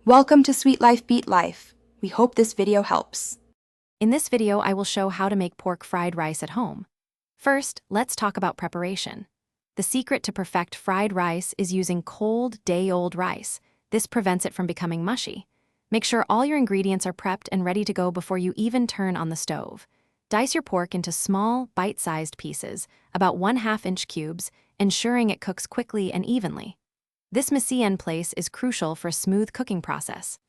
Welcome to Sweet Life Beat Life. We hope this video helps. In this video, I will show how to make pork fried rice at home. First, let's talk about preparation. The secret to perfect fried rice is using cold, day-old rice. This prevents it from becoming mushy. Make sure all your ingredients are prepped and ready to go before you even turn on the stove. Dice your pork into small, bite-sized pieces, about 1/2 inch cubes, ensuring it cooks quickly and evenly. This mise-en place is crucial for a smooth cooking process.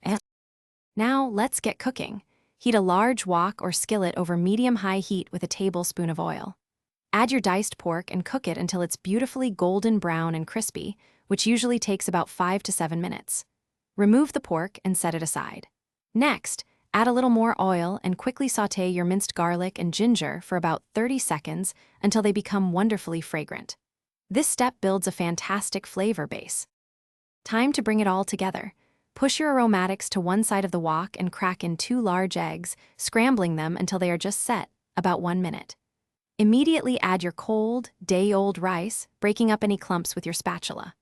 Now, let's get cooking. Heat a large wok or skillet over medium-high heat with a tablespoon of oil. Add your diced pork and cook it until it's beautifully golden brown and crispy, which usually takes about 5 to 7 minutes. Remove the pork and set it aside. Next, add a little more oil and quickly sauté your minced garlic and ginger for about 30 seconds until they become wonderfully fragrant. This step builds a fantastic flavor base. Time to bring it all together. Push your aromatics to one side of the wok and crack in 2 large eggs, scrambling them until they are just set, about 1 minute. Immediately add your cold, day-old rice, breaking up any clumps with your spatula.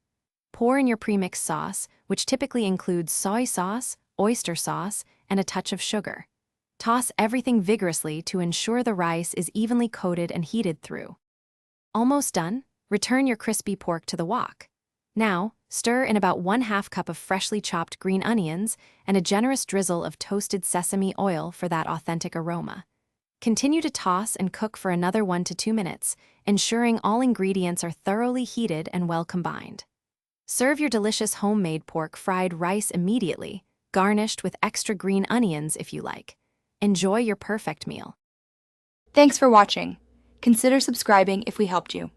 Pour in your premixed sauce, which typically includes soy sauce, oyster sauce, and a touch of sugar. Toss everything vigorously to ensure the rice is evenly coated and heated through. Almost done? Return your crispy pork to the wok. Now, stir in about 1/2 cup of freshly chopped green onions and a generous drizzle of toasted sesame oil for that authentic aroma. Continue to toss and cook for another 1 to 2 minutes, ensuring all ingredients are thoroughly heated and well combined. Serve your delicious homemade pork fried rice immediately, garnished with extra green onions if you like. Enjoy your perfect meal. Thanks for watching. Consider subscribing if we helped you.